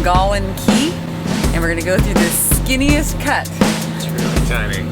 Baldwin Key, and we're gonna go through the skinniest cut. It's really tiny.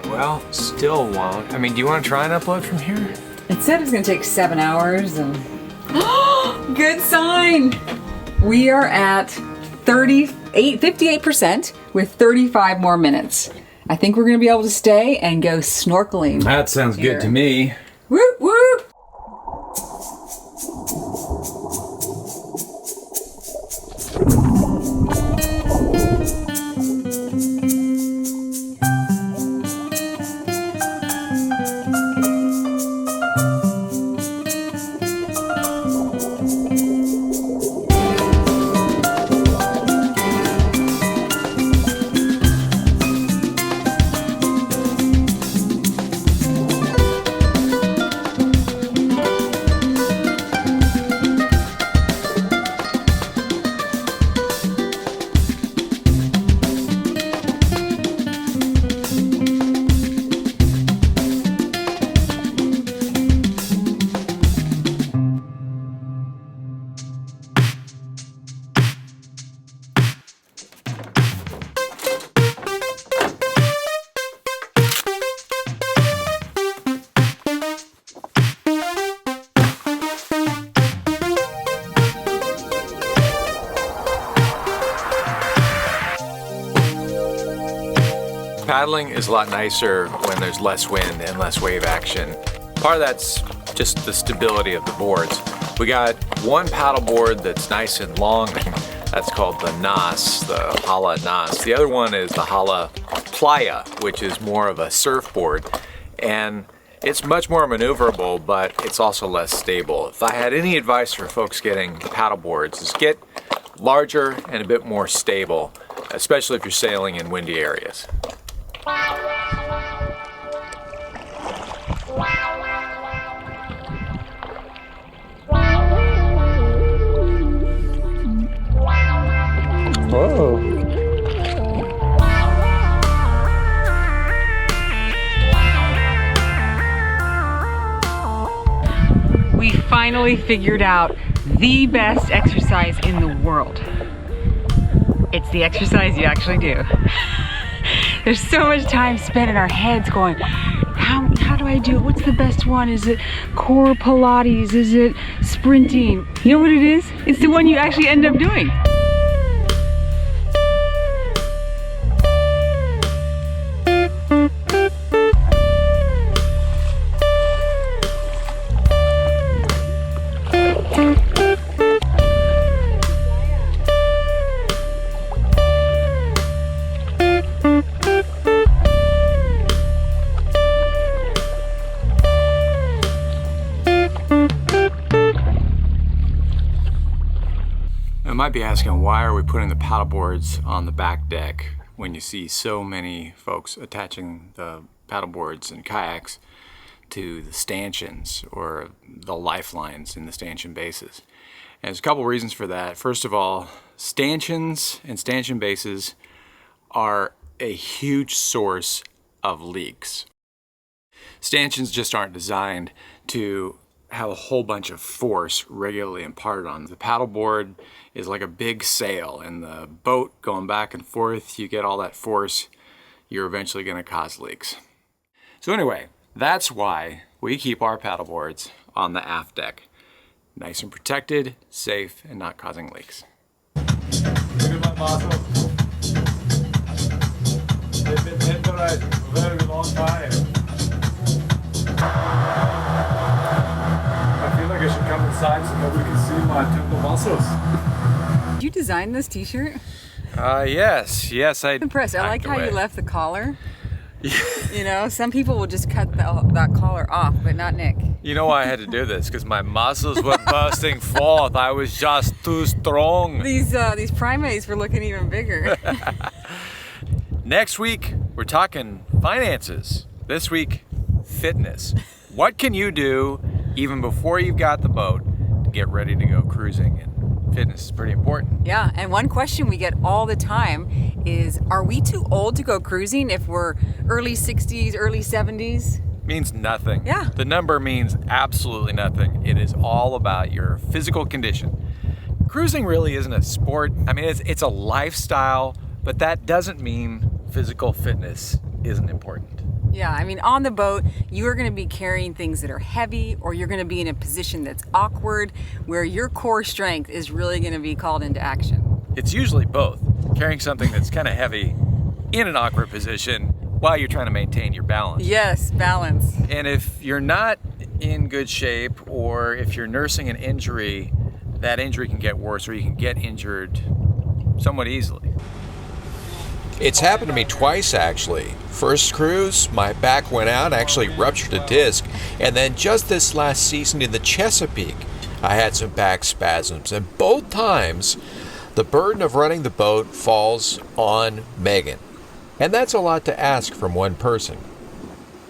Well, still won't. I mean, do you want to try and upload from here? It said it was gonna take 7 hours and good sign. We are at 58% with 35 more minutes. I think we're gonna be able to stay and go snorkeling. That sounds good to me. Whoop whoop! Paddling is a lot nicer when there's less wind and less wave action. Part of that's just the stability of the boards. We got one paddle board that's nice and long. That's called the Nas, the Hala Nas. The other one is the Hala Playa, which is more of a surfboard. And it's much more maneuverable, but it's also less stable. If I had any advice for folks getting paddle boards, is get larger and a bit more stable, especially if you're sailing in windy areas. Whoa. We finally figured out the best exercise in the world. It's the exercise you actually do. There's so much time spent in our heads going, how do I do it? What's the best one? Is it core Pilates? Is it sprinting? You know what it is? It's the one you actually end up doing. You might be asking, why are we putting the paddle boards on the back deck when you see so many folks attaching the paddle boards and kayaks to the stanchions or the lifelines in the stanchion bases? And there's a couple reasons for that. First of all, stanchions and stanchion bases are a huge source of leaks. Stanchions just aren't designed to have a whole bunch of force regularly imparted on them. The paddleboard is like a big sail, and the boat going back and forth, you get all that force, you're eventually going to cause leaks. So anyway, that's why we keep our paddleboards on the aft deck. Nice and protected, safe, and not causing leaks. Look at my muscle. They've been tenderized for a very long time. I feel like I should come inside. my temple muscles. Did you design this t-shirt? Yes, I. I'm impressed. I like how you left the collar. Yeah. You know, some people will just cut that collar off, but not Nick. You know why I had to do this? Because my muscles were bursting forth. I was just too strong. These primates were looking even bigger. Next week, we're talking finances. This week, fitness. What can you do even before you've got the boat to get ready to go cruising? And fitness is pretty important. Yeah, and one question we get all the time is, are we too old to go cruising if we're early 60s, early 70s? Means nothing. Yeah. The number means absolutely nothing. It is all about your physical condition. Cruising really isn't a sport. I mean, it's a lifestyle, but that doesn't mean physical fitness isn't important. Yeah, I mean, on the boat, you are going to be carrying things that are heavy, or you're going to be in a position that's awkward, where your core strength is really going to be called into action. It's usually both. Carrying something that's kind of heavy in an awkward position while you're trying to maintain your balance. Yes, balance. And if you're not in good shape, or if you're nursing an injury, that injury can get worse, or you can get injured somewhat easily. It's happened to me twice, actually. First cruise, my back went out, actually ruptured a disc, and then just this last season in the Chesapeake, I had some back spasms, and both times the burden of running the boat falls on Megan. And that's a lot to ask from one person.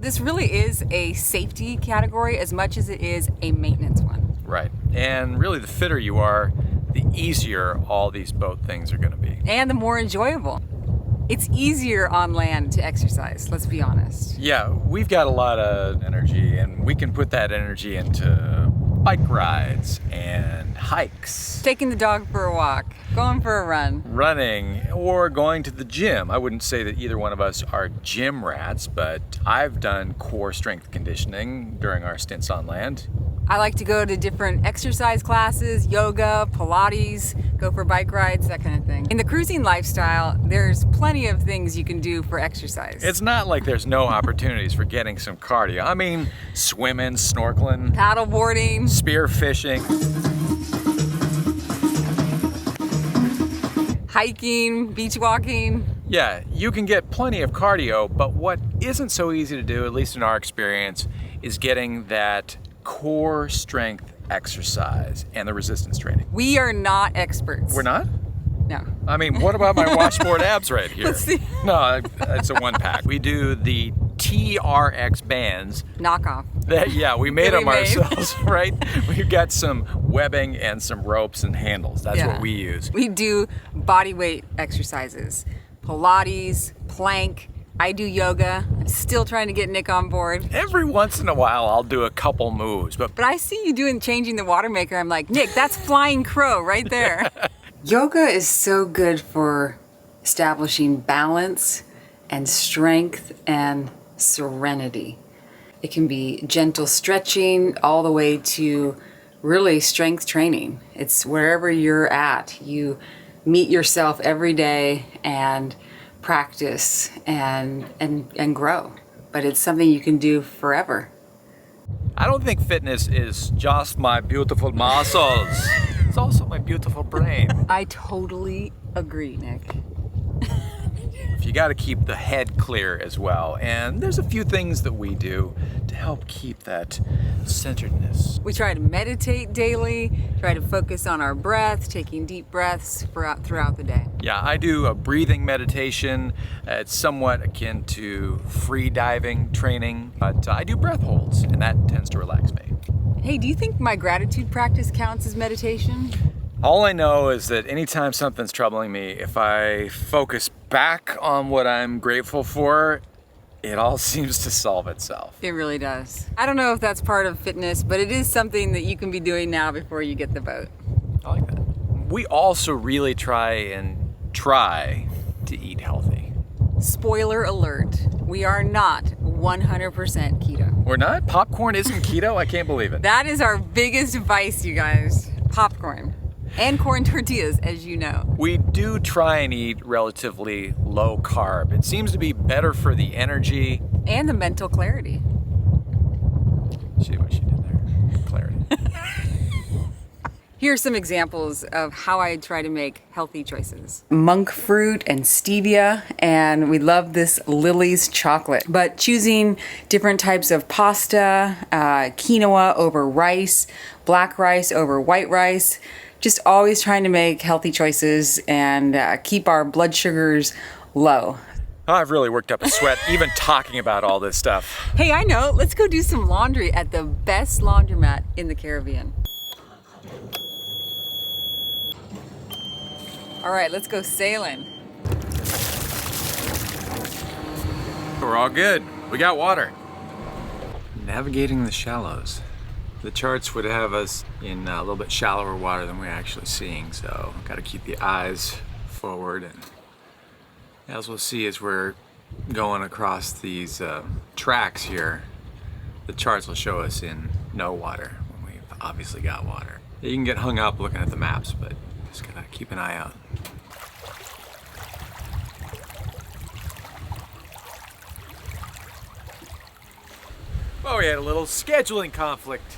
This really is a safety category as much as it is a maintenance one. Right. And really, the fitter you are, the easier all these boat things are going to be. And the more enjoyable. It's easier on land to exercise, let's be honest. Yeah, we've got a lot of energy, and we can put that energy into bike rides and hikes. Taking the dog for a walk, going for a run. Running, or going to the gym. I wouldn't say that either one of us are gym rats, but I've done core strength conditioning during our stints on land. I like to go to different exercise classes, yoga, Pilates, go for bike rides, that kind of thing. In the cruising lifestyle, there's plenty of things you can do for exercise. It's not like there's no opportunities for getting some cardio. I mean, swimming, snorkeling, paddle boarding, spear fishing, hiking, beach walking. Yeah, you can get plenty of cardio, but what isn't so easy to do, at least in our experience, is getting that core strength exercise and the resistance training. We are not experts. We're not? No. I mean, what about my washboard abs right here? Let's see. No, it's a one pack. We do the TRX bands. Knockoff. Yeah, we made That them ourselves, right? We've got some webbing and some ropes and handles. That's what we use. We do body weight exercises. Pilates, plank. I do yoga. I'm still trying to get Nick on board. Every once in a while, I'll do a couple moves, but I see you changing the water maker. I'm like, Nick, that's flying crow right there. Yoga is so good for establishing balance and strength and serenity. It can be gentle stretching all the way to really strength training. It's wherever you're at. You meet yourself every day and practice and grow, but it's something you can do forever. I don't think fitness is just my beautiful muscles. It's also my beautiful brain. I totally agree, Nick. You got to keep the head clear as well, and there's a few things that we do to help keep that centeredness. We try to meditate daily, try to focus on our breath, taking deep breaths throughout the day. Yeah, I do a breathing meditation. It's somewhat akin to free diving training, but I do breath holds, and that tends to relax me. Hey, do you think my gratitude practice counts as meditation? All I know is that anytime something's troubling me, if I focus back on what I'm grateful for, it all seems to solve itself. It really does. I don't know if that's part of fitness, but it is something that you can be doing now before you get the boat. I like that. We also really try to eat healthy. Spoiler alert, we are not 100% keto. We're not? Popcorn isn't keto? I can't believe it. That is our biggest vice, you guys. Popcorn. And corn tortillas, as you know. We do try and eat relatively low carb. It seems to be better for the energy. And the mental clarity. See what she did there? Clarity. Here are some examples of how I try to make healthy choices. Monk fruit and stevia, and we love this Lily's chocolate. But choosing different types of pasta, quinoa over rice, black rice over white rice, just always trying to make healthy choices and keep our blood sugars low. I've really worked up a sweat even talking about all this stuff. Hey, I know, let's go do some laundry at the best laundromat in the Caribbean. All right, let's go sailing. We're all good. We got water. Navigating the shallows. The charts would have us in a little bit shallower water than we're actually seeing, so got to keep the eyes forward. And as we'll see as we're going across these tracks here, the charts will show us in no water when we've obviously got water. You can get hung up looking at the maps, but just gotta keep an eye out. Well, we had a little scheduling conflict.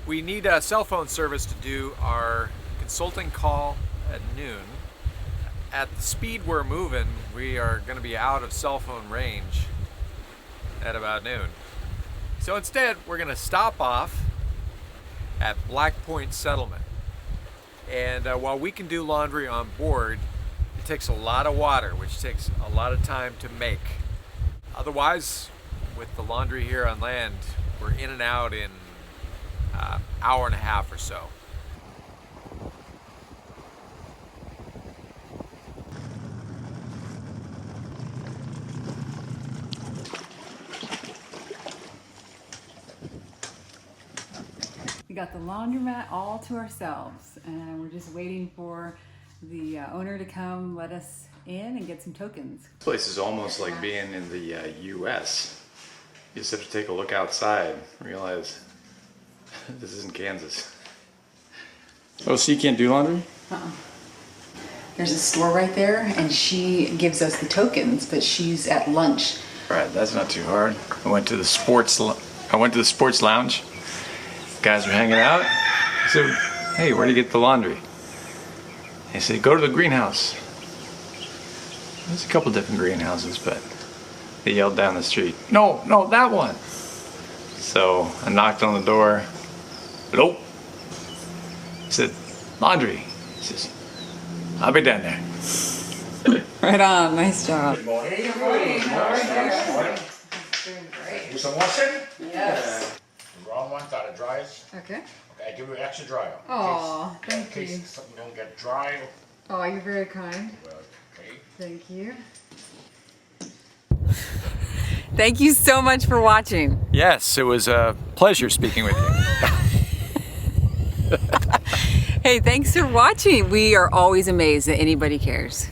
We need a cell phone service to do our consulting call at noon. At the speed we're moving, we are going to be out of cell phone range at about noon. So instead, we're going to stop off at Black Point Settlement. And while we can do laundry on board, it takes a lot of water, which takes a lot of time to make. Otherwise, with the laundry here on land, we're in and out in an hour and a half or so. We got the laundromat all to ourselves, and we're just waiting for the owner to come let us in and get some tokens. This place is almost like being in the US. You just have to take a look outside and realize this isn't Kansas. Oh, so you can't do laundry? There's a store right there, and she gives us the tokens, but she's at lunch. Right, that's not too hard. I went to the sports lounge. Guys were hanging out. I said, "Hey, where do you get the laundry?" They said, "Go to the greenhouse." There's a couple different greenhouses, but they yelled down the street, "No, that one." So I knocked on the door. Nope. I said, "Laundry." He says, "I'll be down there." Right on, nice job. Good morning. Good morning. Doing great. Do some washing? Yes. The wrong one, thought it dries. Okay. Okay, I give you extra dryer. Aw, thank In case you. something don't get dry. Oh, you're very kind. Okay. Thank you. Thank you so much for watching. Yes, it was a pleasure speaking with you. Hey, thanks for watching. We are always amazed that anybody cares.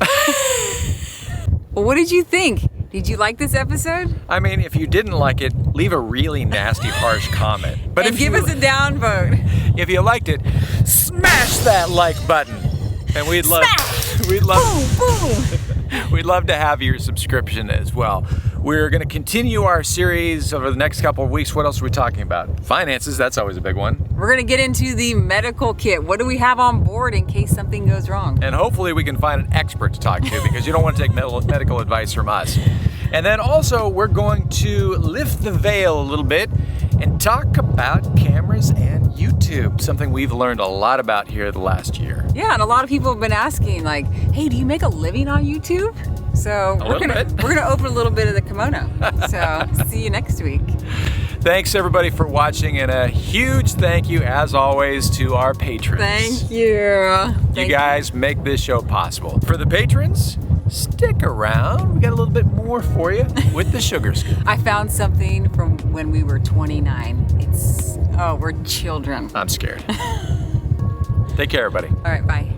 Well, what did you think? Did you like this episode? I mean, if you didn't like it, leave a really nasty, harsh comment. But And if give you, us a down vote. if you liked it, smash that like button, and we'd love to have your subscription as well. We're going to continue our series over the next couple of weeks. What else are we talking about? Finances, that's always a big one. We're going to get into the medical kit. What do we have on board in case something goes wrong? And hopefully we can find an expert to talk to, because you don't want to take medical advice from us. And then also we're going to lift the veil a little bit and talk about cameras and YouTube, something we've learned a lot about here the last year. Yeah, and a lot of people have been asking, like, hey, do you make a living on YouTube? So we're gonna open a little bit of the kimono. So see you next week. Thanks everybody for watching, and a huge thank you as always to our patrons. Thank you. You guys make this show possible. For the patrons, stick around. We got a little bit more for you with the sugar scoop. I found something from when we were 29. We're children. I'm scared. Take care, everybody. All right, bye.